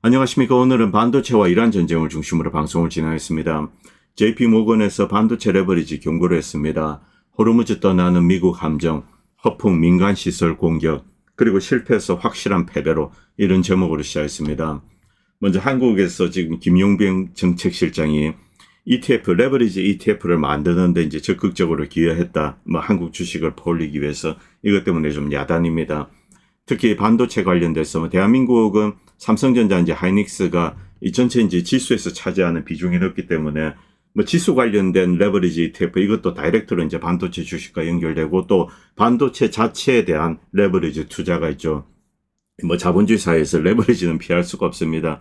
안녕하십니까. 오늘은 반도체와 이란 전쟁을 중심으로 방송을 진행했습니다. JP모건에서 반도체 레버리지 경고를 했습니다. 호르무즈 떠나는 미국 함정, 허풍 민간시설 공격, 그리고 실패해서 확실한 패배로 이런 제목으로 시작했습니다. 먼저 한국에서 지금 김용병 정책실장이 ETF, 레버리지 ETF를 만드는데 이제 적극적으로 기여했다. 한국 주식을 퍼올리기 위해서 이것 때문에 좀 야단입니다. 특히 반도체 관련돼서 대한민국은 삼성전자 이제 하이닉스가 이 전체 이제 지수에서 차지하는 비중이 높기 때문에 지수 관련된 레버리지 ETF 이것도 다이렉트로 이제 반도체 주식과 연결되고 또 반도체 자체에 대한 레버리지 투자가 있죠. 자본주의 사회에서 레버리지는 피할 수가 없습니다.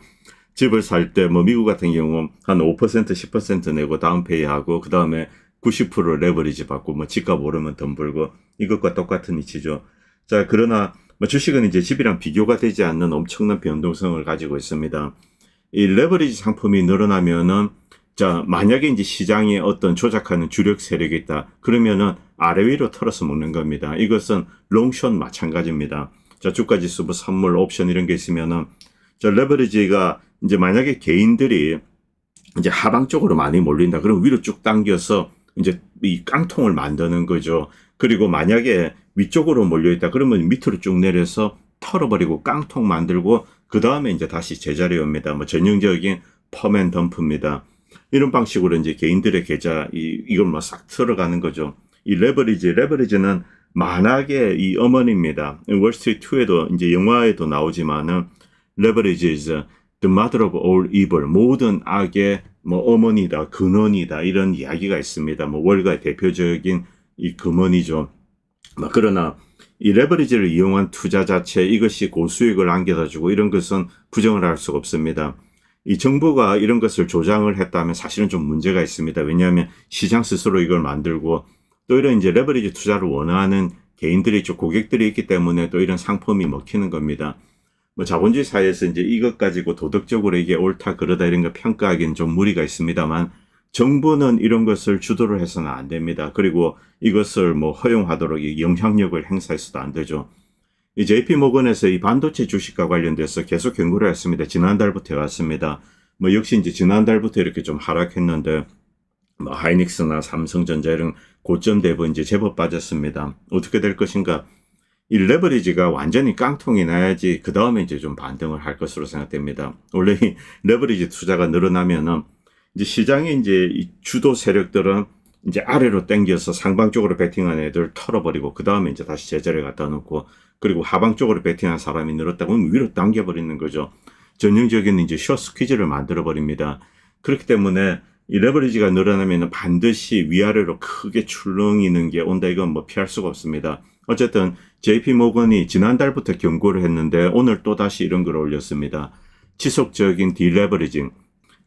집을 살 때 미국 같은 경우 한 5% 10% 내고 다운페이하고 그 다음에 90% 레버리지 받고 집값 오르면 돈 벌고 이것과 똑같은 이치죠. 자, 그러나 주식은 이제 집이랑 비교가 되지 않는 엄청난 변동성을 가지고 있습니다. 이 레버리지 상품이 늘어나면은 자, 만약에 이제 시장에 어떤 조작하는 주력 세력이 있다. 그러면은 아래 위로 털어서 먹는 겁니다. 이것은 롱숏 마찬가지입니다. 자, 주가 지수, 선물, 옵션 이런 게 있으면은 자, 레버리지가 이제 만약에 개인들이 이제 하방 쪽으로 많이 몰린다. 그럼 위로 쭉 당겨서 이제 이 깡통을 만드는 거죠. 그리고 만약에 위쪽으로 몰려있다. 그러면 밑으로 쭉 내려서 털어버리고 깡통 만들고 그 다음에 이제 다시 제자리에 옵니다. 전형적인 펌앤덤프입니다. 이런 방식으로 이제 개인들의 계좌 이걸 싹 들어가는 거죠. 이 레버리지는 만악의 이 어머니입니다. 월스트리트2에도 이제 영화에도 나오지만은 leverage is the mother of all evil. 모든 악의 어머니다, 근원이다. 이런 이야기가 있습니다. 월가의 대표적인 이 근원이죠. 그러나 이 레버리지를 이용한 투자 자체 이것이 고수익을 안겨다 주고 이런 것은 부정을 할 수가 없습니다. 이 정부가 이런 것을 조장을 했다면 사실은 좀 문제가 있습니다. 왜냐하면 시장 스스로 이걸 만들고 또 이런 이제 레버리지 투자를 원하는 개인들이 있죠. 고객들이 있기 때문에 또 이런 상품이 먹히는 겁니다. 자본주의 사회에서 이제 이것 가지고 도덕적으로 이게 옳다 그러다 이런 거 평가하기는 좀 무리가 있습니다만 정부는 이런 것을 주도를 해서는 안 됩니다. 그리고 이것을 허용하도록 영향력을 행사해서도 안 되죠. 이 JP모건에서 이 반도체 주식과 관련돼서 계속 경고를 했습니다. 지난달부터 해왔습니다. 역시 이제 지난달부터 이렇게 좀 하락했는데 하이닉스나 삼성전자 이런 고점 대부 이제 제법 빠졌습니다. 어떻게 될 것인가? 이 레버리지가 완전히 깡통이 나야지 그 다음에 이제 좀 반등을 할 것으로 생각됩니다. 원래 이 레버리지 투자가 늘어나면은 이제 시장에 이제 이 주도 세력들은 이제 아래로 당겨서 상방 쪽으로 베팅한 애들 털어버리고 그 다음에 이제 다시 제자리에 갖다 놓고 그리고 하방 쪽으로 베팅한 사람이 늘었다고 하면 위로 당겨버리는 거죠. 전형적인 이제 숏 스퀴즈를 만들어버립니다. 그렇기 때문에 이 레버리지가 늘어나면 반드시 위아래로 크게 출렁이는 게 온다. 이건 피할 수가 없습니다. 어쨌든 JP모건이 지난달부터 경고를 했는데 오늘 또다시 이런 걸 올렸습니다. 지속적인 딜레버리징,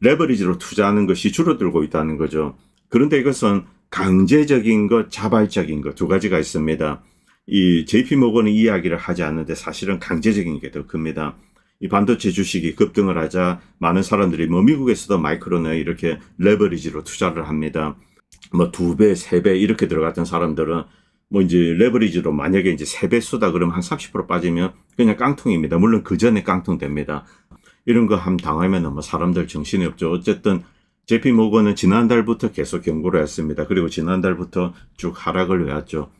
레버리지로 투자하는 것이 줄어들고 있다는 거죠. 그런데 이것은 강제적인 것, 자발적인 것 두 가지가 있습니다. 이 JP모건이 이야기를 하지 않는데 사실은 강제적인 게 더 큽니다. 이 반도체 주식이 급등을 하자 많은 사람들이 미국에서도 마이크론에 이렇게 레버리지로 투자를 합니다. 2배, 3배 이렇게 들어갔던 사람들은 이제 레버리지로 만약에 이제 3배 쏘다 그러면 한 30% 빠지면 그냥 깡통입니다. 물론 그 전에 깡통 됩니다. 이런 거 함 당하면 사람들 정신이 없죠. 어쨌든 JP모건은 지난달부터 계속 경고를 했습니다. 그리고 지난달부터 쭉 하락을 해왔죠.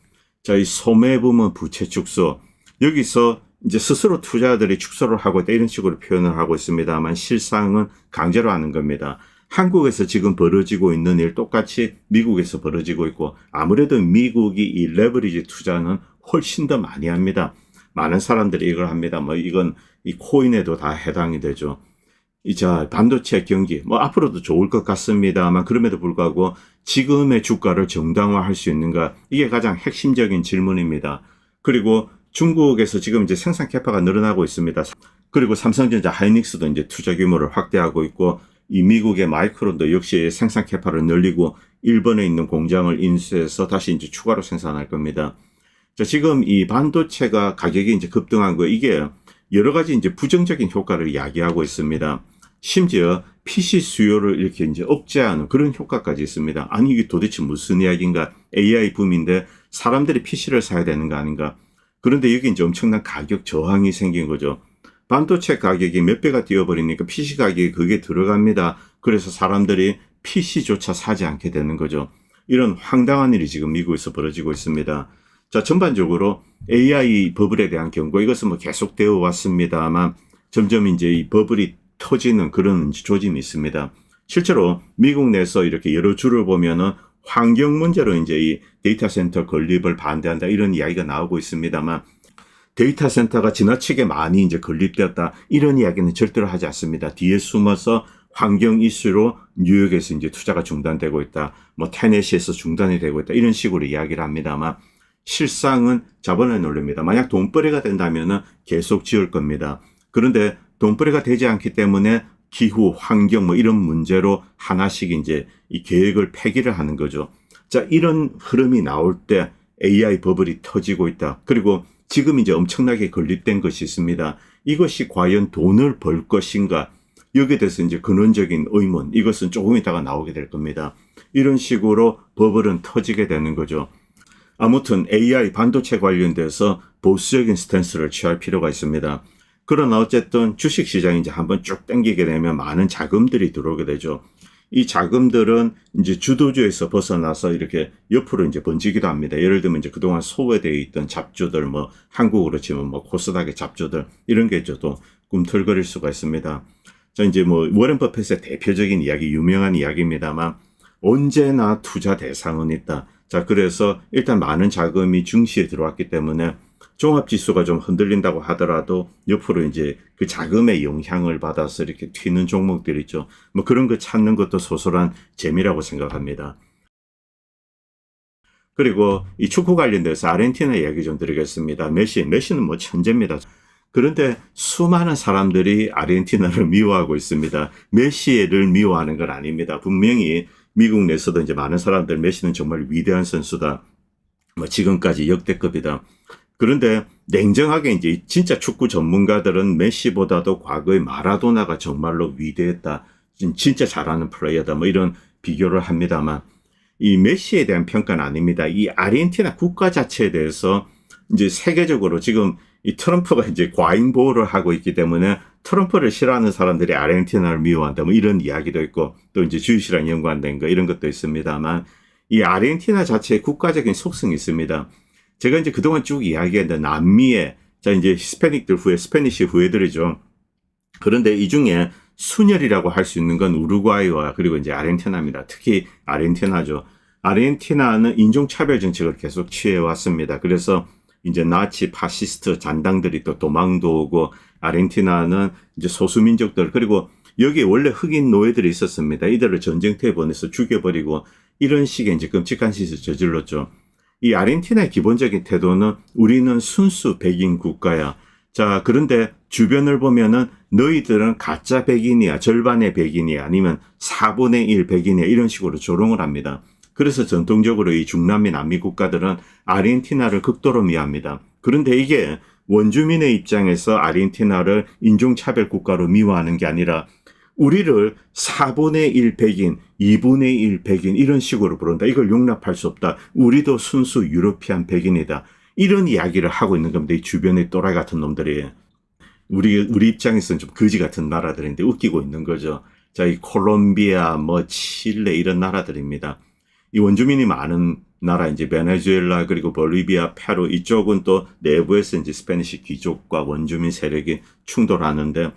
자, 이 소매부문 부채 축소. 여기서 이제 스스로 투자자들이 축소를 하고 있다 이런 식으로 표현을 하고 있습니다만 실상은 강제로 하는 겁니다. 한국에서 지금 벌어지고 있는 일 똑같이 미국에서 벌어지고 있고 아무래도 미국이 이 레버리지 투자는 훨씬 더 많이 합니다. 많은 사람들이 이걸 합니다. 이건 이 코인에도 다 해당이 되죠. 자, 반도체 경기 앞으로도 좋을 것 같습니다만 그럼에도 불구하고 지금의 주가를 정당화할 수 있는가 이게 가장 핵심적인 질문입니다. 그리고 중국에서 지금 이제 생산 캐파가 늘어나고 있습니다. 그리고 삼성전자 하이닉스도 이제 투자 규모를 확대하고 있고 이 미국의 마이크론도 역시 생산 캐파를 늘리고 일본에 있는 공장을 인수해서 다시 이제 추가로 생산할 겁니다. 자, 지금 이 반도체가 가격이 이제 급등한 거 이게 여러 가지 이제 부정적인 효과를 이야기하고 있습니다. 심지어 PC 수요를 이렇게 이제 억제하는 그런 효과까지 있습니다. 아니 이게 도대체 무슨 이야기인가? AI 붐인데 사람들이 PC를 사야 되는 거 아닌가? 그런데 여기 이제 엄청난 가격 저항이 생긴 거죠. 반도체 가격이 몇 배가 뛰어버리니까 PC 가격이 그게 들어갑니다. 그래서 사람들이 PC조차 사지 않게 되는 거죠. 이런 황당한 일이 지금 미국에서 벌어지고 있습니다. 자, 전반적으로 AI 버블에 대한 경고, 이것은 뭐 계속되어 왔습니다만 점점 이제 이 버블이 터지는 그런 조짐이 있습니다. 실제로 미국 내에서 이렇게 여러 주를 보면은 환경 문제로 이제 이 데이터 센터 건립을 반대한다 이런 이야기가 나오고 있습니다만 데이터 센터가 지나치게 많이 이제 건립되었다 이런 이야기는 절대로 하지 않습니다. 뒤에 숨어서 환경 이슈로 뉴욕에서 이제 투자가 중단되고 있다. 뭐 테네시에서 중단이 되고 있다. 이런 식으로 이야기를 합니다만 실상은 자본의 논리입니다. 만약 돈벌이가 된다면은 계속 지을 겁니다. 그런데 돈벌이가 되지 않기 때문에 기후, 환경 뭐 이런 문제로 하나씩 이제 이 계획을 폐기를 하는 거죠. 자, 이런 흐름이 나올 때 AI 버블이 터지고 있다. 그리고 지금 이제 엄청나게 건립된 것이 있습니다. 이것이 과연 돈을 벌 것인가? 여기에 대해서 이제 근원적인 의문, 이것은 조금 있다가 나오게 될 겁니다. 이런 식으로 버블은 터지게 되는 거죠. 아무튼 AI 반도체 관련돼서 보수적인 스탠스를 취할 필요가 있습니다. 그러나 어쨌든 주식시장이 이제 한번 쭉 당기게 되면 많은 자금들이 들어오게 되죠. 이 자금들은 이제 주도주에서 벗어나서 이렇게 옆으로 이제 번지기도 합니다. 예를 들면 이제 그동안 소외되어 있던 잡주들, 뭐 한국으로 치면 뭐 코스닥의 잡주들 이런 게 저도 꿈틀거릴 수가 있습니다. 자, 이제 뭐 워렌 버핏의 대표적인 이야기, 유명한 이야기입니다만 언제나 투자 대상은 있다. 자, 그래서 일단 많은 자금이 증시에 들어왔기 때문에 종합지수가 좀 흔들린다고 하더라도 옆으로 이제 그 자금의 영향을 받아서 이렇게 튀는 종목들 있죠. 뭐 그런 거 찾는 것도 소소한 재미라고 생각합니다. 그리고 이 축구 관련돼서 아르헨티나 이야기 좀 드리겠습니다. 메시는 뭐 천재입니다. 그런데 수많은 사람들이 아르헨티나를 미워하고 있습니다. 메시를 미워하는 건 아닙니다. 분명히 미국 내에서도 이제 많은 사람들 메시는 정말 위대한 선수다. 뭐 지금까지 역대급이다. 그런데 냉정하게 이제 진짜 축구 전문가들은 메시보다도 과거의 마라도나가 정말로 위대했다. 진짜 잘하는 플레이어다. 뭐 이런 비교를 합니다만 이 메시에 대한 평가는 아닙니다. 이 아르헨티나 국가 자체에 대해서 이제 세계적으로 지금 이 트럼프가 이제 과잉 보호를 하고 있기 때문에 트럼프를 싫어하는 사람들이 아르헨티나를 미워한다. 뭐 이런 이야기도 있고 또 이제 주식이랑 연관된 거 이런 것도 있습니다만 이 아르헨티나 자체의 국가적인 속성이 있습니다. 제가 이제 그동안 쭉 이야기했는데 남미에 자 이제 스페니시 후예들이죠. 그런데 이 중에 순혈이라고 할 수 있는 건 우루과이와 그리고 이제 아르헨티나입니다. 특히 아르헨티나죠. 아르헨티나는 인종차별 정책을 계속 취해왔습니다. 그래서 이제 나치 파시스트 잔당들이 또 도망도 오고 아르헨티나는 이제 소수민족들 그리고 여기에 원래 흑인 노예들이 있었습니다. 이들을 전쟁터에 보내서 죽여버리고 이런 식의 이제 끔찍한 짓을 저질렀죠. 이 아르헨티나의 기본적인 태도는 우리는 순수 백인 국가야. 자, 그런데 주변을 보면은 너희들은 가짜 백인이야. 절반의 백인이야. 아니면 4분의 1 백인이야. 이런 식으로 조롱을 합니다. 그래서 전통적으로 이 중남미 남미 국가들은 아르헨티나를 극도로 미워합니다. 그런데 이게 원주민의 입장에서 아르헨티나를 인종차별 국가로 미워하는 게 아니라 우리를 4분의 1 백인, 2분의 1 백인 이런 식으로 부른다. 이걸 용납할 수 없다. 우리도 순수 유러피안 백인이다. 이런 이야기를 하고 있는 겁니다. 이 주변의 또라이 같은 놈들이. 우리 입장에서는 좀 거지 같은 나라들인데 웃기고 있는 거죠. 자, 이 콜롬비아, 뭐 칠레 이런 나라들입니다. 이 원주민이 많은 나라 이제 베네수엘라 그리고 볼리비아, 페루 이쪽은 또 내부에서 이제 스페니시 귀족과 원주민 세력이 충돌하는데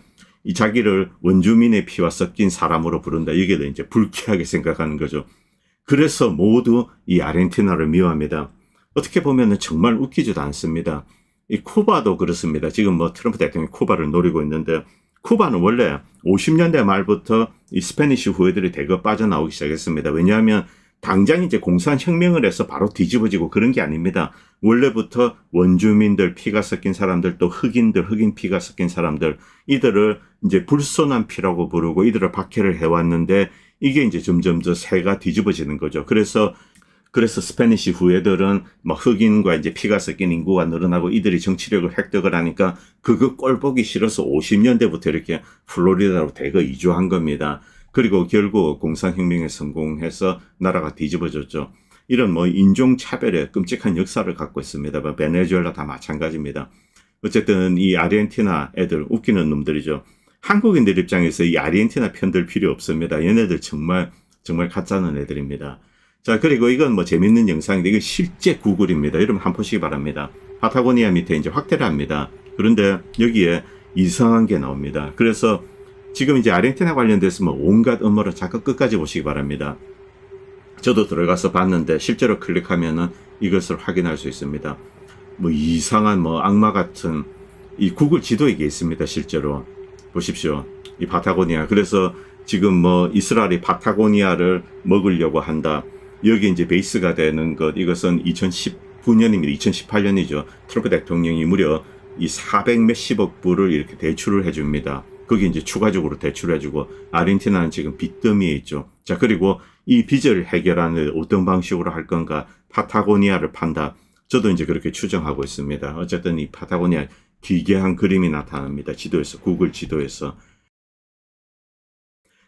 이 자기를 원주민의 피와 섞인 사람으로 부른다. 이게 이제 불쾌하게 생각하는 거죠. 그래서 모두 이 아르헨티나를 미워합니다. 어떻게 보면은 정말 웃기지도 않습니다. 이 쿠바도 그렇습니다. 지금 뭐 트럼프 대통령이 쿠바를 노리고 있는데 쿠바는 원래 50년대 말부터 이 스페니시 후예들이 대거 빠져나오기 시작했습니다. 왜냐하면 당장 이제 공산혁명을 해서 바로 뒤집어지고 그런 게 아닙니다. 원래부터 원주민들 피가 섞인 사람들 또 흑인들 흑인 피가 섞인 사람들 이들을 이제 불손한 피라고 부르고 이들을 박해를 해왔는데 이게 이제 점점 더 새가 뒤집어지는 거죠. 그래서 스페니시 후예들은 막 흑인과 이제 피가 섞인 인구가 늘어나고 이들이 정치력을 획득을 하니까 그거 꼴 보기 싫어서 50년대부터 이렇게 플로리다로 대거 이주한 겁니다. 그리고 결국 공산혁명에 성공해서 나라가 뒤집어졌죠. 이런 뭐 인종차별의 끔찍한 역사를 갖고 있습니다. 베네수엘라 다 마찬가지입니다. 어쨌든 이 아르헨티나 애들 웃기는 놈들이죠. 한국인들 입장에서 이 아르헨티나 편들 필요 없습니다. 얘네들 정말 가짜는 애들입니다. 자, 그리고 이건 뭐 재밌는 영상인데 이건 실제 구글입니다. 여러분 한번 보시기 바랍니다. 파타고니아 밑에 이제 확대를 합니다. 그런데 여기에 이상한 게 나옵니다. 그래서 지금 이제 아르헨티나 관련돼서 뭐 온갖 음모를 잠깐 끝까지 보시기 바랍니다. 저도 들어가서 봤는데 실제로 클릭하면은 이것을 확인할 수 있습니다. 뭐 이상한 뭐 악마 같은 이 구글 지도에 이게 있습니다. 실제로 보십시오. 이 파타고니아. 그래서 지금 뭐 이스라엘이 파타고니아를 먹으려고 한다. 여기 이제 베이스가 되는 것, 이것은 2019년입니다. 2018년이죠. 트럼프 대통령이 무려 이 400 몇십억 불을 이렇게 대출을 해줍니다. 거기 이제 추가적으로 대출을 해주고, 아르헨티나는 지금 빚더미에 있죠. 자, 그리고 이 빚을 해결하는 어떤 방식으로 할 건가, 파타고니아를 판다. 저도 이제 그렇게 추정하고 있습니다. 어쨌든 이 파타고니아 기괴한 그림이 나타납니다. 지도에서, 구글 지도에서.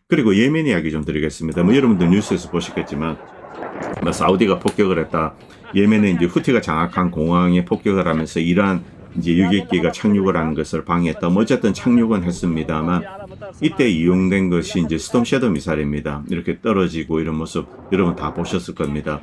그리고 예멘 이야기 좀 드리겠습니다. 뭐 여러분들 뉴스에서 보셨겠지만, 뭐 사우디가 폭격을 했다. 예멘에 이제 후티가 장악한 공항에 폭격을 하면서 이란 이제 유객기가 착륙을 하는 것을 방해했다. 뭐 어쨌든 착륙은 했습니다만, 이때 이용된 것이 이제 스톰 섀도우 미사일입니다. 이렇게 떨어지고 이런 모습 여러분 다 보셨을 겁니다.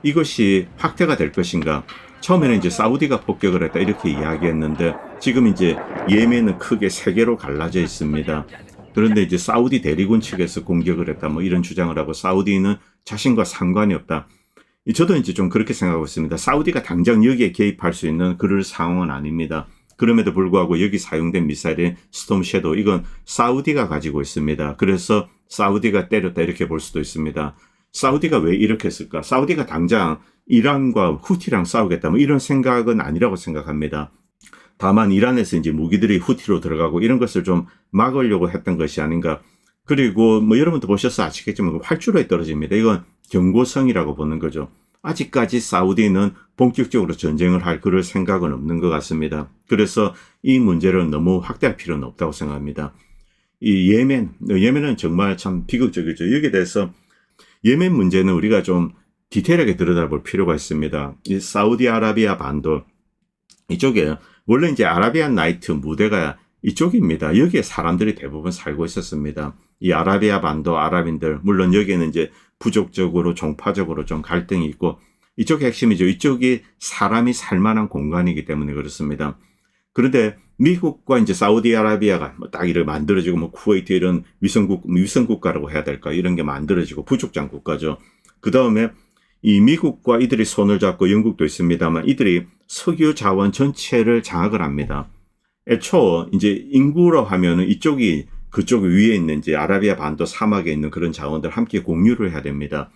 이것이 확대가 될 것인가? 처음에는 이제 사우디가 폭격을 했다 이렇게 이야기했는데, 지금 이제 예멘은 크게 세 개로 갈라져 있습니다. 그런데 이제 사우디 대리군 측에서 공격을 했다 뭐 이런 주장을 하고, 사우디는 자신과 상관이 없다. 저도 이제 좀 그렇게 생각하고 있습니다. 사우디가 당장 여기에 개입할 수 있는 그럴 상황은 아닙니다. 그럼에도 불구하고 여기 사용된 미사일인 스톰 섀도우, 이건 사우디가 가지고 있습니다. 그래서 사우디가 때렸다 이렇게 볼 수도 있습니다. 사우디가 왜 이렇게 했을까? 사우디가 당장 이란과 후티랑 싸우겠다 뭐 이런 생각은 아니라고 생각합니다. 다만 이란에서 이제 무기들이 후티로 들어가고 이런 것을 좀 막으려고 했던 것이 아닌가. 그리고 뭐 여러분도 보셔서 아시겠지만 활주로에 떨어집니다. 이건 경고성이라고 보는 거죠. 아직까지 사우디는 본격적으로 전쟁을 할 그럴 생각은 없는 것 같습니다. 그래서 이 문제를 너무 확대할 필요는 없다고 생각합니다. 이 예멘은 정말 참 비극적이죠. 여기에 대해서 예멘 문제는 우리가 좀 디테일하게 들여다볼 필요가 있습니다. 이 사우디아라비아 반도 이쪽에 원래 이제 아라비안 나이트 무대가 이쪽입니다. 여기에 사람들이 대부분 살고 있었습니다. 이 아라비아 반도 아랍인들, 물론 여기에는 이제 부족적으로 종파적으로 좀 갈등이 있고, 이쪽이 핵심이죠. 이쪽이 사람이 살만한 공간이기 때문에 그렇습니다. 그런데 미국과 이제 사우디아라비아가 뭐 딱 이렇게 만들어지고, 뭐 쿠웨이트 이런 위성국가라고 해야 될까, 이런 게 만들어지고 부족장 국가죠. 그 다음에 이 미국과 이들이 손을 잡고, 영국도 있습니다만 이들이 석유 자원 전체를 장악을 합니다. 애초 이제 인구로 하면은 이쪽이 그쪽 위에 있는 이제 아라비아 반도 사막에 있는 그런 자원들 함께 공유를 해야 됩니다.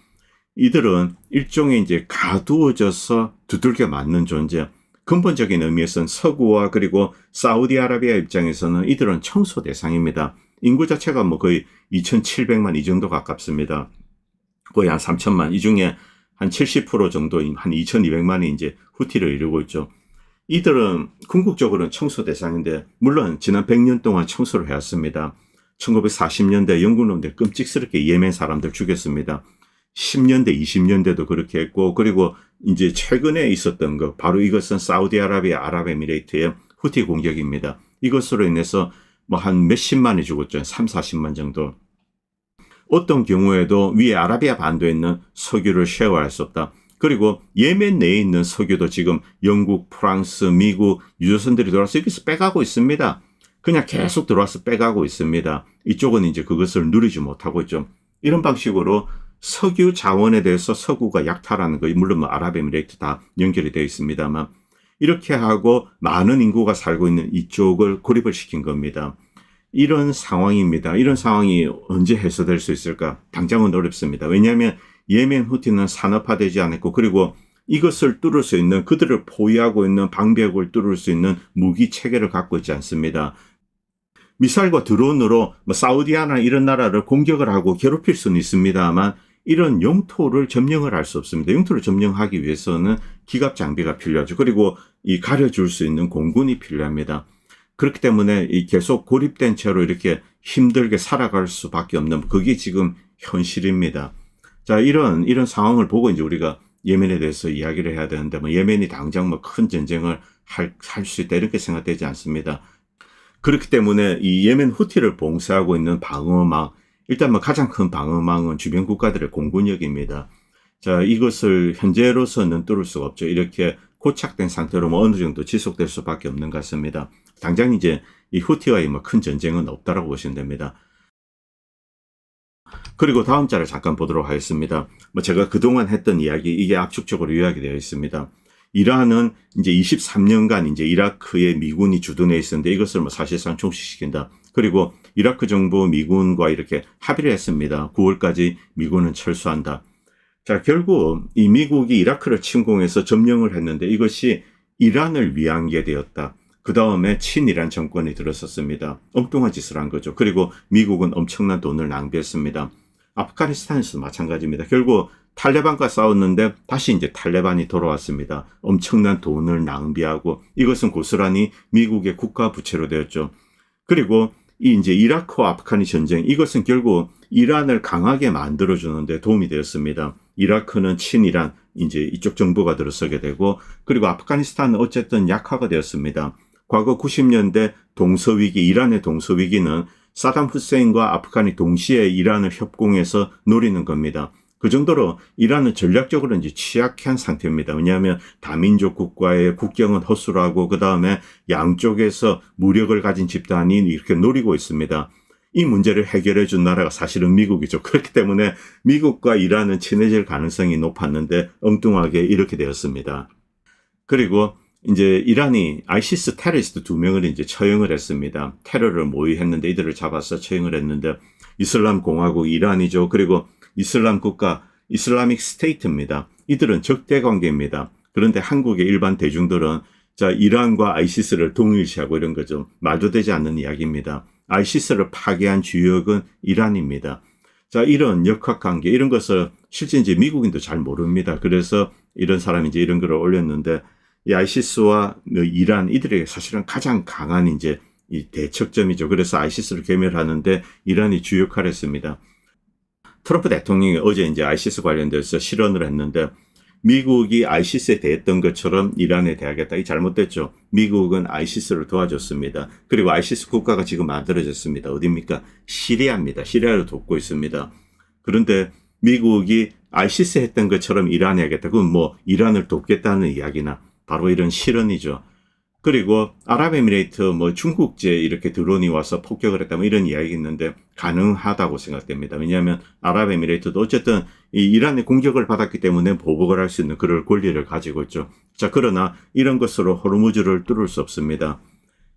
이들은 일종의 이제 가두어져서 두들겨 맞는 존재. 근본적인 의미에서는 서구와 그리고 사우디아라비아 입장에서는 이들은 청소 대상입니다. 인구 자체가 뭐 거의 2,700만 이 정도 가깝습니다. 거의 한 3,000만. 이 중에 한 70% 정도인 한 2,200만이 이제 후티를 이루고 있죠. 이들은 궁극적으로는 청소 대상인데, 물론 지난 100년 동안 청소를 해왔습니다. 1940년대 영국 놈들 끔찍스럽게 예멘 사람들 죽였습니다. 10년대, 20년대도 그렇게 했고, 그리고 이제 최근에 있었던 거, 바로 이것은 사우디아라비아 아랍에미레이트의 후티 공격입니다. 이것으로 인해서 뭐 한 몇십만이 죽었죠. 3, 40만 정도. 어떤 경우에도 위에 아라비아 반도에 있는 석유를 쉐어할 수 없다. 그리고 예멘 내에 있는 석유도 지금 영국, 프랑스, 미국 유조선들이 들어와서 여기서 빼가고 있습니다. 그냥 계속 들어와서 빼가고 있습니다. 이쪽은 이제 그것을 누리지 못하고 있죠. 이런 방식으로 석유 자원에 대해서 서구가 약탈하는 거, 물론 뭐 아랍에미레이트 다 연결이 되어 있습니다만, 이렇게 하고 많은 인구가 살고 있는 이쪽을 고립을 시킨 겁니다. 이런 상황입니다. 이런 상황이 언제 해소될 수 있을까? 당장은 어렵습니다. 왜냐하면 예멘 후티는 산업화되지 않았고, 그리고 이것을 뚫을 수 있는, 그들을 포위하고 있는 방벽을 뚫을 수 있는 무기 체계를 갖고 있지 않습니다. 미사일과 드론으로 뭐 사우디아나 이런 나라를 공격을 하고 괴롭힐 수는 있습니다만, 이런 영토를 점령을 할 수 없습니다. 영토를 점령하기 위해서는 기갑 장비가 필요하죠. 그리고 이 가려줄 수 있는 공군이 필요합니다. 그렇기 때문에 이 계속 고립된 채로 이렇게 힘들게 살아갈 수밖에 없는, 그게 지금 현실입니다. 자, 이런 상황을 보고 이제 우리가 예멘에 대해서 이야기를 해야 되는데, 뭐 예멘이 당장 뭐 큰 전쟁을 할 수 있다 이렇게 생각되지 않습니다. 그렇기 때문에 이 예멘 후티를 봉쇄하고 있는 방어망, 일단 뭐 가장 큰 방어망은 주변 국가들의 공군력입니다. 자, 이것을 현재로서는 뚫을 수가 없죠. 이렇게 고착된 상태로 뭐 어느 정도 지속될 수밖에 없는 것 같습니다. 당장 이제 이 후티와의 뭐 큰 전쟁은 없다라고 보시면 됩니다. 그리고 다음 자를 잠깐 보도록 하겠습니다. 뭐 제가 그동안 했던 이야기, 이게 압축적으로 요약이 되어 있습니다. 이란은 이제 23년간 이제 이라크에 미군이 주둔해 있었는데 이것을 뭐 사실상 종식시킨다. 그리고 이라크 정부 미군과 이렇게 합의를 했습니다. 9월까지 미군은 철수한다. 자, 결국 이 미국이 이라크를 침공해서 점령을 했는데 이것이 이란을 위한 게 되었다. 그 다음에 친이란 정권이 들어섰습니다. 엉뚱한 짓을 한 거죠. 그리고 미국은 엄청난 돈을 낭비했습니다. 아프가니스탄에서도 마찬가지입니다. 결국 탈레반과 싸웠는데 다시 이제 탈레반이 돌아왔습니다. 엄청난 돈을 낭비하고 이것은 고스란히 미국의 국가 부채로 되었죠. 그리고 이 이제 이라크와 아프가니 전쟁, 이것은 결국 이란을 강하게 만들어주는데 도움이 되었습니다. 이라크는 친이란 이제 이쪽 정부가 들어서게 되고, 그리고 아프가니스탄은 어쨌든 약화가 되었습니다. 과거 90년대 동서위기, 이란의 동서위기는 사담 후세인과 아프간이 동시에 이란을 협공해서 노리는 겁니다. 그 정도로 이란은 전략적으로 이제 취약한 상태입니다. 왜냐하면 다민족 국가의 국경은 허술하고 그 다음에 양쪽에서 무력을 가진 집단이 이렇게 노리고 있습니다. 이 문제를 해결해 준 나라가 사실은 미국이죠. 그렇기 때문에 미국과 이란은 친해질 가능성이 높았는데 엉뚱하게 이렇게 되었습니다. 그리고 이제 이란이 아이시스 테러리스트 2명을 이제 처형을 했습니다. 테러를 모의했는데 이들을 잡아서 처형을 했는데 이슬람 공화국 이란이죠. 그리고 이슬람 국가 이슬라믹 스테이트입니다. 이들은 적대 관계입니다. 그런데 한국의 일반 대중들은 자, 이란과 아이시스를 동일시하고 이런 거죠. 말도 되지 않는 이야기입니다. 아이시스를 파괴한 주역은 이란입니다. 자, 이런 역학관계, 이런 것을 실제 이제 미국인도 잘 모릅니다. 그래서 이런 사람이 이제 이런 글을 올렸는데, 이 아이시스와 이란, 이들에게 사실은 가장 강한 이제 이 대척점이죠. 그래서 아이시스를 괴멸하는데 이란이 주요 역할을 했습니다. 트럼프 대통령이 어제 이제 아이시스 관련돼서 실언을 했는데, 미국이 아이시스에 대했던 것처럼 이란에 대하겠다. 이 잘못됐죠. 미국은 아이시스를 도와줬습니다. 그리고 아이시스 국가가 지금 만들어졌습니다. 어디입니까? 시리아입니다. 시리아를 돕고 있습니다. 그런데 미국이 아이시스 했던 것처럼 이란에 하겠다. 그건 뭐 이란을 돕겠다는 이야기나 바로 이런 실언이죠. 그리고 아랍에미레이트 뭐 중국제 이렇게 드론이 와서 폭격을 했다 뭐 이런 이야기 있는데 가능하다고 생각됩니다. 왜냐하면 아랍에미레이트도 어쨌든 이 이란의 공격을 받았기 때문에 보복을 할 수 있는 그럴 권리를 가지고 있죠. 자, 그러나 이런 것으로 호르무즈를 뚫을 수 없습니다.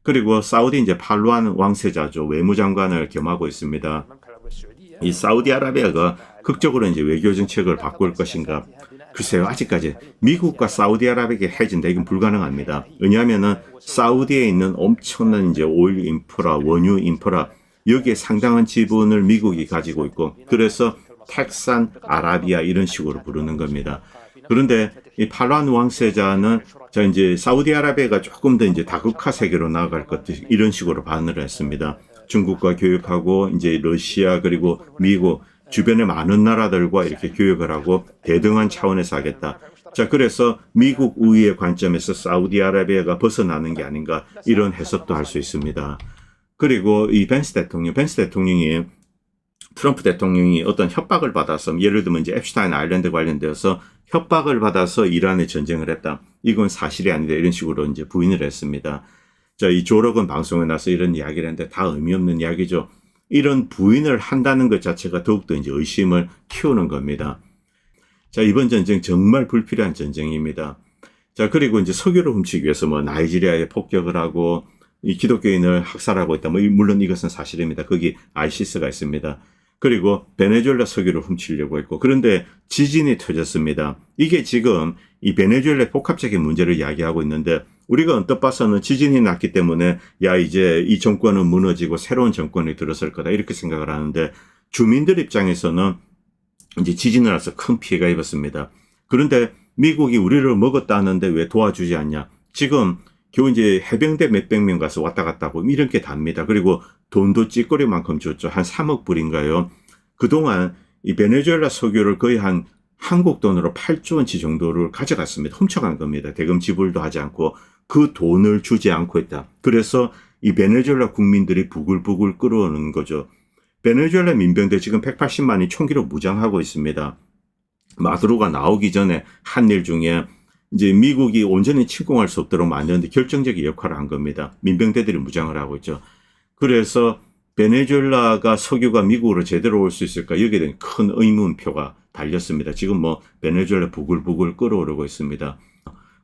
그리고 사우디 이제 팔루안 왕세자죠. 외무장관을 겸하고 있습니다. 이 사우디아라비아가 극적으로 이제 외교 정책을 바꿀 것인가? 글쎄요, 아직까지 미국과 사우디아라비아가 해진다, 이건 불가능합니다. 왜냐하면은 사우디에 있는 엄청난 이제 오일 인프라, 원유 인프라, 여기에 상당한 지분을 미국이 가지고 있고, 그래서 텍산 아라비아 이런 식으로 부르는 겁니다. 그런데 이 팔루안 왕세자는 자 이제 사우디아라비아가 조금 더 이제 다국화 세계로 나아갈 것 이런 식으로 반응을 했습니다. 중국과 교역하고 이제 러시아 그리고 미국 주변의 많은 나라들과 이렇게 교역을 하고 대등한 차원에서 하겠다. 자, 그래서 미국 우위의 관점에서 사우디아라비아가 벗어나는 게 아닌가 이런 해석도 할 수 있습니다. 그리고 이 벤스 대통령이 트럼프 대통령이 어떤 협박을 받아서 예를 들면 이제 앱슈타인 아일랜드 관련되어서 협박을 받아서 이란에 전쟁을 했다. 이건 사실이 아니다. 이런 식으로 이제 부인을 했습니다. 자, 이 조로건 방송에 나서 이런 이야기를 했는데 다 의미 없는 이야기죠. 이런 부인을 한다는 것 자체가 더욱더 이제 의심을 키우는 겁니다. 자, 이번 전쟁 정말 불필요한 전쟁입니다. 자, 그리고 이제 석유를 훔치기 위해서 뭐 나이지리아에 폭격을 하고 이 기독교인을 학살하고 있다. 뭐 물론 이것은 사실입니다. 거기 아이시스가 있습니다. 그리고 베네수엘라 석유를 훔치려고 했고, 그런데 지진이 터졌습니다. 이게 지금 이 베네수엘라의 복합적인 문제를 이야기하고 있는데, 우리가 언뜻 봐서는 지진이 났기 때문에 야 이제 이 정권은 무너지고 새로운 정권이 들어설 거다 이렇게 생각을 하는데, 주민들 입장에서는 이제 지진을 나서 큰 피해가 입었습니다. 그런데 미국이 우리를 먹었다는데 왜 도와주지 않냐? 지금 겨우 이제 해병대 몇백 명 가서 왔다 갔다 하고 이런 게 답니다. 그리고 돈도 찌꺼리만큼 줬죠. 한 3억 불인가요? 그동안 이 베네수엘라 석유를 거의 한국 돈으로 8조 원치 정도를 가져갔습니다. 훔쳐간 겁니다. 대금 지불도 하지 않고. 그 돈을 주지 않고 있다. 그래서 이 베네수엘라 국민들이 부글부글 끓어오는 거죠. 베네수엘라 민병대 지금 180만이 총기로 무장하고 있습니다. 마두로가 나오기 전에 한 일 중에 이제 미국이 온전히 침공할 수 없도록 만드는데 결정적인 역할을 한 겁니다. 민병대들이 무장을 하고 있죠. 그래서 베네수엘라가 석유가 미국으로 제대로 올 수 있을까? 여기에 대한 큰 의문표가 달렸습니다. 지금 뭐 베네수엘라 부글부글 끓어오르고 있습니다.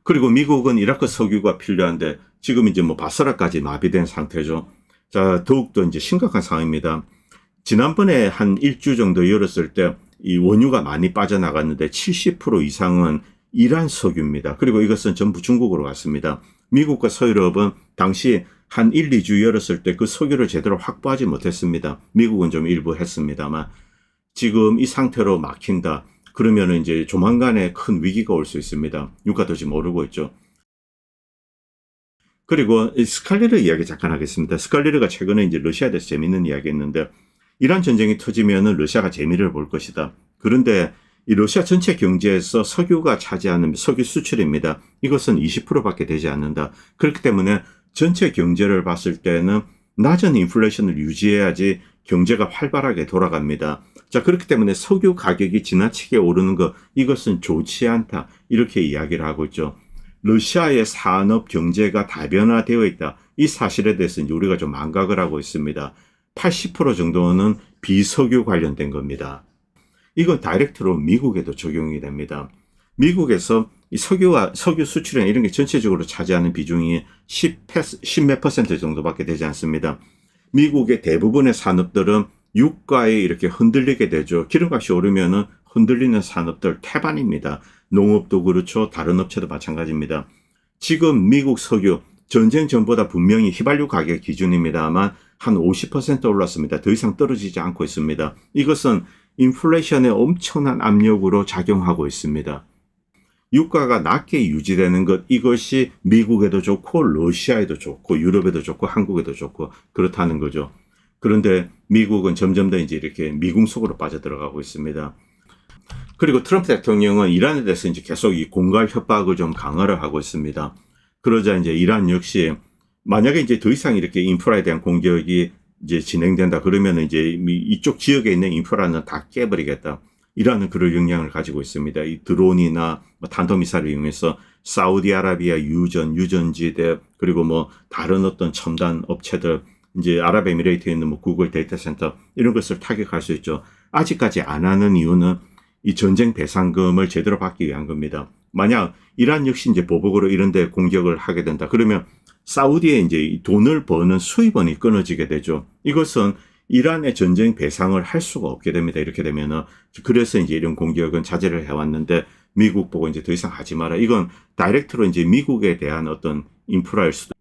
그리고 미국은 이라크 석유가 필요한데 지금 이제 뭐 바스라까지 마비된 상태죠. 자, 더욱더 이제 심각한 상황입니다. 지난번에 한 일주 정도 열었을 때 이 원유가 많이 빠져나갔는데 70% 이상은 이란 석유입니다. 그리고 이것은 전부 중국으로 갔습니다. 미국과 서유럽은 당시 한 1, 2주 열었을 때 그 석유를 제대로 확보하지 못했습니다. 미국은 좀 일부 했습니다만 지금 이 상태로 막힌다. 그러면 이제 조만간에 큰 위기가 올 수 있습니다. 유가도 지금 오르고 있죠. 그리고 스칼리르 이야기 잠깐 하겠습니다. 스칼리르가 최근에 이제 러시아에 대해서 재밌는 이야기 했는데 이란 전쟁이 터지면은 러시아가 재미를 볼 것이다. 그런데 이 러시아 전체 경제에서 석유가 차지하는 석유 수출입니다. 이것은 20%밖에 되지 않는다. 그렇기 때문에 전체 경제를 봤을 때는 낮은 인플레이션을 유지해야지 경제가 활발하게 돌아갑니다. 자, 그렇기 때문에 석유 가격이 지나치게 오르는 것, 이것은 좋지 않다. 이렇게 이야기를 하고 있죠. 러시아의 산업 경제가 다변화되어 있다. 이 사실에 대해서 이제 우리가 좀 망각을 하고 있습니다. 80% 정도는 비석유 관련된 겁니다. 이건 다이렉트로 미국에도 적용이 됩니다. 미국에서 이 석유 수출이나 이런 게 전체적으로 차지하는 비중이 10몇 퍼센트 정도밖에 되지 않습니다. 미국의 대부분의 산업들은 유가에 이렇게 흔들리게 되죠. 기름값이 오르면은 흔들리는 산업들 태반입니다. 농업도 그렇죠. 다른 업체도 마찬가지입니다. 지금 미국 석유 전쟁 전보다 분명히 휘발유 가격 기준입니다만 한 50% 올랐습니다. 더 이상 떨어지지 않고 있습니다. 이것은 인플레이션의 엄청난 압력으로 작용하고 있습니다. 유가가 낮게 유지되는 것, 이것이 미국에도 좋고 러시아에도 좋고 유럽에도 좋고 한국에도 좋고 그렇다는 거죠. 그런데 미국은 점점 더 이제 이렇게 미궁 속으로 빠져들어가고 있습니다. 그리고 트럼프 대통령은 이란에 대해서 이제 계속 이 공갈 협박을 좀 강화를 하고 있습니다. 그러자 이제 이란 역시 만약에 이제 더 이상 이렇게 인프라에 대한 공격이 이제 진행된다 그러면 이제 이쪽 지역에 있는 인프라는 다 깨버리겠다. 이란은 그럴 역량을 가지고 있습니다. 이 드론이나 탄도미사일을 이용해서 사우디아라비아 유전지대 그리고 뭐 다른 어떤 첨단 업체들 이제 아랍에미레이트에 있는 뭐 구글 데이터 센터 이런 것을 타격할 수 있죠. 아직까지 안 하는 이유는 이 전쟁 배상금을 제대로 받기 위한 겁니다. 만약 이란 역시 이제 보복으로 이런 데 공격을 하게 된다. 그러면 사우디에 이제 돈을 버는 수입원이 끊어지게 되죠. 이것은 이란의 전쟁 배상을 할 수가 없게 됩니다. 이렇게 되면은. 그래서 이제 이런 공격은 자제를 해왔는데 미국 보고 이제 더 이상 하지 마라. 이건 다이렉트로 이제 미국에 대한 어떤 인프라일 수도.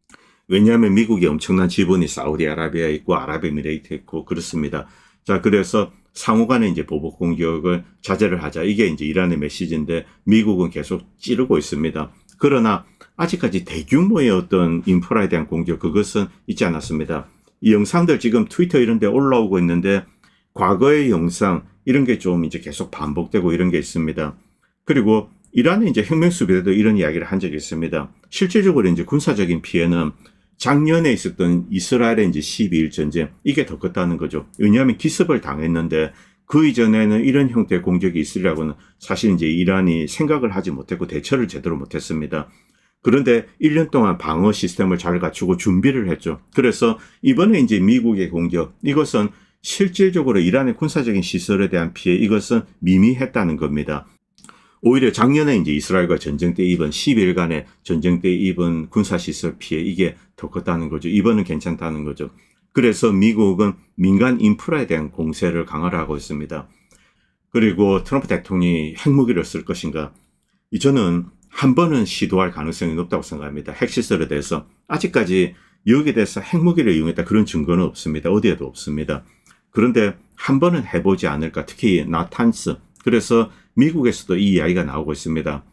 왜냐하면 미국이 엄청난 지분이 사우디아라비아에 있고 아랍에미레이트에 있고 그렇습니다. 자, 그래서 상호간에 이제 보복 공격을 자제를 하자. 이게 이제 이란의 메시지인데 미국은 계속 찌르고 있습니다. 그러나 아직까지 대규모의 어떤 인프라에 대한 공격, 그것은 있지 않았습니다. 이 영상들 지금 트위터 이런 데 올라오고 있는데 과거의 영상 이런 게 좀 이제 계속 반복되고 이런 게 있습니다. 그리고 이란의 이제 혁명수비대도 이런 이야기를 한 적이 있습니다. 실질적으로 이제 군사적인 피해는 작년에 있었던 이스라엘의 이제 12일 전쟁, 이게 더 컸다는 거죠. 왜냐하면 기습을 당했는데 그 이전에는 이런 형태의 공격이 있으려고는 사실 이제 이란이 생각을 하지 못했고 대처를 제대로 못했습니다. 그런데 1년 동안 방어 시스템을 잘 갖추고 준비를 했죠. 그래서 이번에 이제 미국의 공격, 이것은 실질적으로 이란의 군사적인 시설에 대한 피해, 이것은 미미했다는 겁니다. 오히려 작년에 이제 이스라엘과 전쟁 때 입은 10일간의 전쟁 때 입은 군사시설 피해, 이게 더 컸다는 거죠. 이번은 괜찮다는 거죠. 그래서 미국은 민간 인프라에 대한 공세를 강화하고 있습니다. 그리고 트럼프 대통령이 핵무기를 쓸 것인가? 저는 한 번은 시도할 가능성이 높다고 생각합니다. 핵시설에 대해서. 아직까지 여기에 대해서 핵무기를 이용했다 그런 증거는 없습니다. 어디에도 없습니다. 그런데 한 번은 해보지 않을까. 특히 나탄스. 그래서 미국에서도 이 이야기가 나오고 있습니다.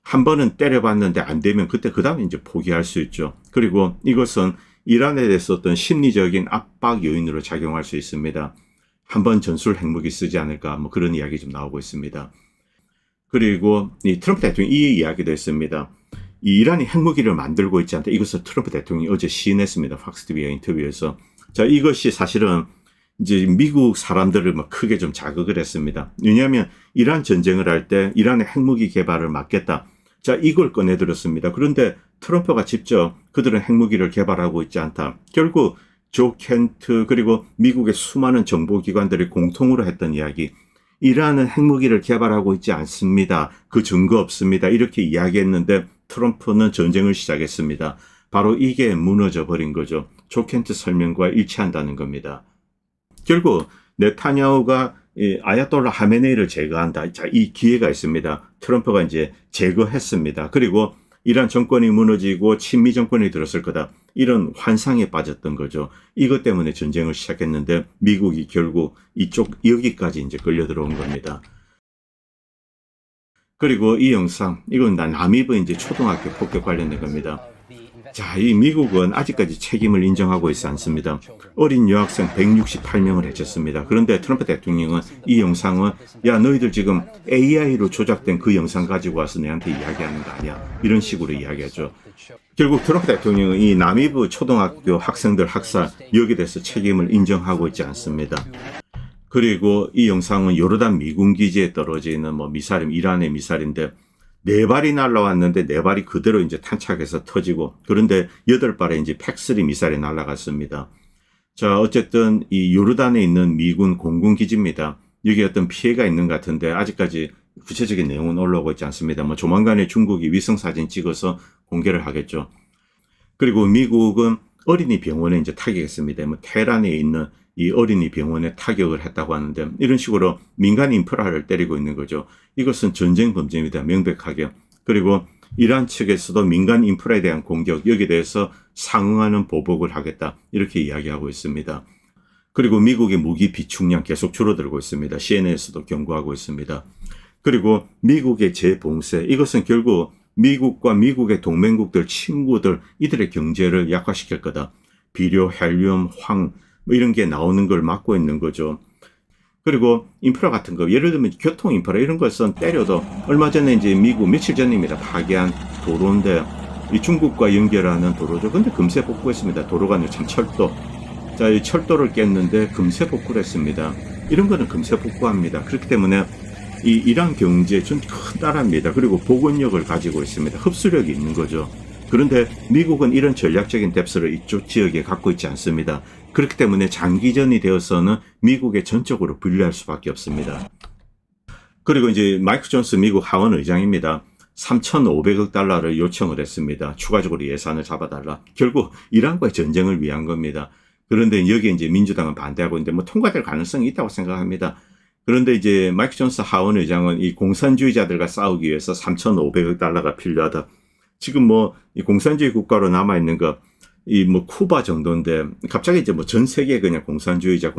한 번은 때려봤는데 안 되면 그때 그 다음에 이제 포기할 수 있죠. 그리고 이것은 이란에 대해서 어떤 심리적인 압박 요인으로 작용할 수 있습니다. 한 번 전술 핵무기 쓰지 않을까 뭐 그런 이야기 좀 나오고 있습니다. 그리고 이 트럼프 대통령이 이 이야기도 했습니다. 이 이란이 핵무기를 만들고 있지 않다. 이것을 트럼프 대통령이 어제 시인했습니다. 팍스TV와 인터뷰에서. 자, 이것이 사실은 이제 미국 사람들을 막 크게 좀 자극을 했습니다. 왜냐하면 이란 전쟁을 할 때 이란의 핵무기 개발을 막겠다. 자, 이걸 꺼내들었습니다. 그런데 트럼프가 직접 그들은 핵무기를 개발하고 있지 않다. 결국 조 켄트 그리고 미국의 수많은 정보기관들이 공통으로 했던 이야기. 이란은 핵무기를 개발하고 있지 않습니다. 그 증거 없습니다. 이렇게 이야기했는데 트럼프는 전쟁을 시작했습니다. 바로 이게 무너져 버린 거죠. 조 켄트 설명과 일치한다는 겁니다. 결국 네타냐후가 아야톨라 하메네이를 제거한다. 자, 이 기회가 있습니다. 트럼프가 이제 제거했습니다. 그리고 이란 정권이 무너지고 친미 정권이 들었을 거다. 이런 환상에 빠졌던 거죠. 이것 때문에 전쟁을 시작했는데 미국이 결국 이쪽 여기까지 이제 끌려 들어온 겁니다. 그리고 이 영상, 이건 남이브 이제 초등학교 폭격 관련된 겁니다. 자, 이 미국은 아직까지 책임을 인정하고 있지 않습니다. 어린 여학생 168명을 해쳤습니다. 그런데 트럼프 대통령은 이 영상은 야, 너희들 지금 AI로 조작된 그 영상 가지고 와서 내한테 이야기하는 거 아니야. 이런 식으로 이야기하죠. 결국 트럼프 대통령은 이 남이브 초등학교 학생들 학살 여기에 대해서 책임을 인정하고 있지 않습니다. 그리고 이 영상은 요르단 미군 기지에 떨어지는 미사일, 이란의 미사일인데 4발이 날라왔는데 4발이 그대로 이제 탄착해서 터지고, 그런데 8발의 이제 팩3 미사일이 날아갔습니다. 자, 어쨌든 이 요르단에 있는 미군 공군 기지입니다. 여기 어떤 피해가 있는 것 같은데 아직까지 구체적인 내용은 올라오고 있지 않습니다. 조만간에 중국이 위성 사진 찍어서 공개를 하겠죠. 그리고 미국은 어린이 병원에 이제 타격했습니다. 테헤란에 있는 이 어린이 병원에 타격을 했다고 하는데 이런 식으로 민간 인프라를 때리고 있는 거죠. 이것은 전쟁 범죄입니다. 명백하게. 그리고 이란 측에서도 민간 인프라에 대한 공격, 여기에 대해서 상응하는 보복을 하겠다. 이렇게 이야기하고 있습니다. 그리고 미국의 무기 비축량 계속 줄어들고 있습니다. CNN에서도 경고하고 있습니다. 그리고 미국의 재봉쇄, 이것은 결국 미국과 미국의 동맹국들, 친구들, 이들의 경제를 약화시킬 거다. 비료, 헬륨, 황, 이런 게 나오는 걸 막고 있는 거죠. 그리고 인프라 같은 거, 예를 들면 교통 인프라 이런 것은 때려도 얼마 전에 이제 미국 며칠 전입니다. 파괴한 도로인데 이 중국과 연결하는 도로죠. 근데 금세 복구했습니다. 도로가 아니라 참 철도. 자, 이 철도를 깼는데 금세 복구를 했습니다. 이런 거는 금세 복구합니다. 그렇기 때문에 이 이란 경제에 전 큰 나라입니다. 그리고 복원력을 가지고 있습니다. 흡수력이 있는 거죠. 그런데 미국은 이런 전략적인 뎁스를 이쪽 지역에 갖고 있지 않습니다. 그렇기 때문에 장기전이 되어서는 미국에 전적으로 불리할 수밖에 없습니다. 그리고 이제 마이크 존스 미국 하원 의장입니다. 3,500억 달러를 요청을 했습니다. 추가적으로 예산을 잡아달라. 결국 이란과의 전쟁을 위한 겁니다. 그런데 여기에 이제 민주당은 반대하고 있는데 통과될 가능성이 있다고 생각합니다. 그런데 이제 마이크 존스 하원 의장은 이 공산주의자들과 싸우기 위해서 3,500억 달러가 필요하다. 지금 이 공산주의 국가로 남아있는 거, 쿠바 정도인데, 갑자기 이제 전 세계에 그냥 공산주의자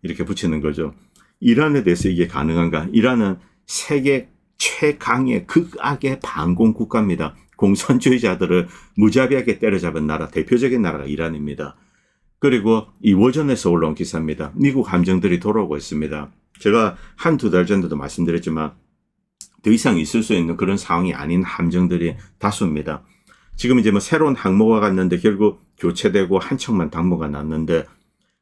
이렇게 붙이는 거죠. 이란에 대해서 이게 가능한가? 이란은 세계 최강의 극악의 반공 국가입니다. 공산주의자들을 무자비하게 때려잡은 나라, 대표적인 나라가 이란입니다. 그리고 이 워전에서 올라온 기사입니다. 미국 함정들이 돌아오고 있습니다. 제가 한두 달 전에도 말씀드렸지만, 더 이상 있을 수 있는 그런 상황이 아닌 함정들이 다수입니다. 지금 이제 새로운 항모가 갔는데 결국 교체되고 한 척만 당모가 났는데,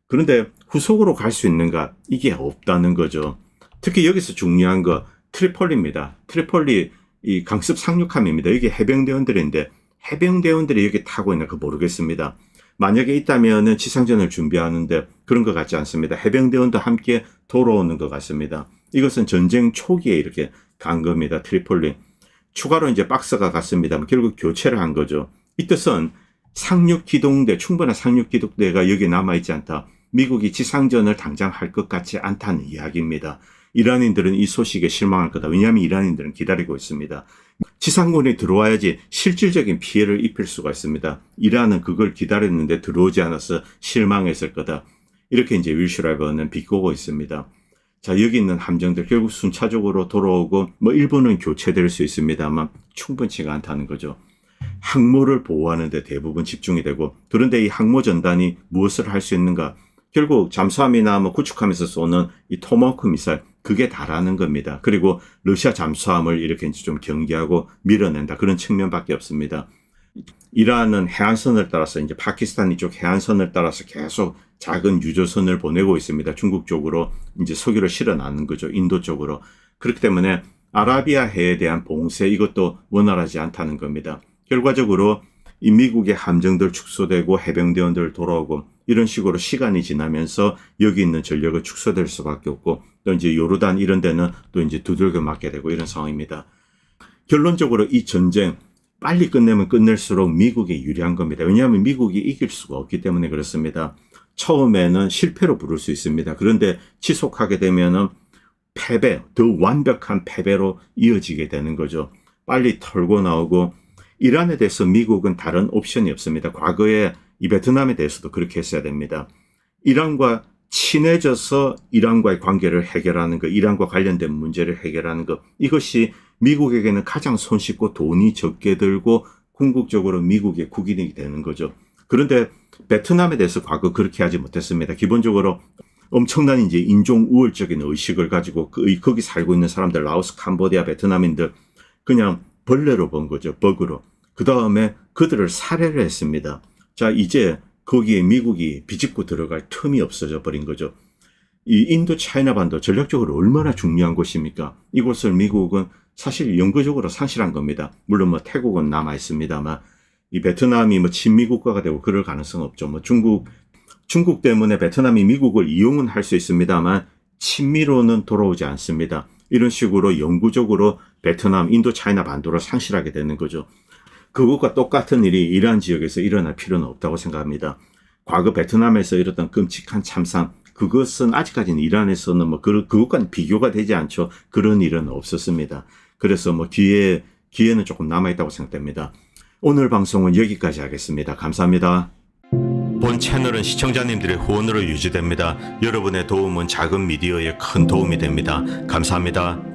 그런데 후속으로 갈 수 있는가? 이게 없다는 거죠. 특히 여기서 중요한 거 트리폴리입니다. 트리폴리 이 강습 상륙함입니다. 이게 해병대원들인데 해병대원들이 여기 타고 있나 그 모르겠습니다. 만약에 있다면은 지상전을 준비하는데 그런 것 같지 않습니다. 해병대원도 함께 돌아오는 것 같습니다. 이것은 전쟁 초기에 이렇게 간 겁니다. 트리폴리. 추가로 이제 박스가 갔습니다. 결국 교체를 한 거죠. 이 뜻은 상륙기동대, 충분한 상륙기동대가 여기 남아있지 않다. 미국이 지상전을 당장 할 것 같지 않다는 이야기입니다. 이란인들은 이 소식에 실망할 거다. 왜냐하면 이란인들은 기다리고 있습니다. 지상군이 들어와야지 실질적인 피해를 입힐 수가 있습니다. 이란은 그걸 기다렸는데 들어오지 않아서 실망했을 거다. 이렇게 이제 윌 슈라이버는 비꼬고 있습니다. 자, 여기 있는 함정들 결국 순차적으로 돌아오고 일부는 교체될 수 있습니다만 충분치가 않다는 거죠. 항모를 보호하는 데 대부분 집중이 되고, 그런데 이 항모 전단이 무엇을 할 수 있는가? 결국 잠수함이나 구축함에서 쏘는 이 토마호크 미사일, 그게 다라는 겁니다. 그리고 러시아 잠수함을 이렇게 이제 좀 경계하고 밀어낸다. 그런 측면밖에 없습니다. 이란은 해안선을 따라서 이제 파키스탄 이쪽 해안선을 따라서 계속 작은 유조선을 보내고 있습니다. 중국 쪽으로 이제 석유를 실어나는 거죠. 인도 쪽으로. 그렇기 때문에 아라비아해에 대한 봉쇄 이것도 원활하지 않다는 겁니다. 결과적으로 이 미국의 함정들 축소되고 해병대원들 돌아오고 이런 식으로 시간이 지나면서 여기 있는 전력을 축소될 수밖에 없고 또 이제 요르단 이런 데는 또 이제 두들겨 맞게 되고 이런 상황입니다. 결론적으로 이 전쟁 빨리 끝내면 끝낼수록 미국이 유리한 겁니다. 왜냐하면 미국이 이길 수가 없기 때문에 그렇습니다. 처음에는 실패로 부를 수 있습니다. 그런데 지속하게 되면은 패배, 더 완벽한 패배로 이어지게 되는 거죠. 빨리 털고 나오고 이란에 대해서 미국은 다른 옵션이 없습니다. 과거에 이 베트남에 대해서도 그렇게 했어야 됩니다. 이란과 친해져서 이란과의 관계를 해결하는 것, 이란과 관련된 문제를 해결하는 것, 이것이 미국에게는 가장 손쉽고 돈이 적게 들고 궁극적으로 미국의 국익이 되는 거죠. 그런데 베트남에 대해서 과거 그렇게 하지 못했습니다. 기본적으로 엄청난 이제 인종 우월적인 의식을 가지고 거기 살고 있는 사람들, 라오스, 캄보디아, 베트남인들 그냥 벌레로 본 거죠. 버그로. 그 다음에 그들을 살해를 했습니다. 자, 이제 거기에 미국이 비집고 들어갈 틈이 없어져 버린 거죠. 이 인도 차이나 반도 전략적으로 얼마나 중요한 곳입니까? 이곳을 미국은 사실 영구적으로 상실한 겁니다. 물론 뭐 태국은 남아 있습니다만 이 베트남이 뭐 친미 국가가 되고 그럴 가능성은 없죠. 뭐 중국 때문에 베트남이 미국을 이용은 할 수 있습니다만 친미로는 돌아오지 않습니다. 이런 식으로 영구적으로 베트남, 인도 차이나 반도를 상실하게 되는 거죠. 그것과 똑같은 일이 이란 지역에서 일어날 필요는 없다고 생각합니다. 과거 베트남에서 이랬던 끔찍한 참상, 그것은 아직까지는 이란에서는 뭐 그것과는 비교가 되지 않죠. 그런 일은 없었습니다. 그래서 뭐 기회는 조금 남아있다고 생각됩니다. 오늘 방송은 여기까지 하겠습니다. 감사합니다. 본 채널은 시청자님들의 후원으로 유지됩니다. 여러분의 도움은 작은 미디어에 큰 도움이 됩니다. 감사합니다.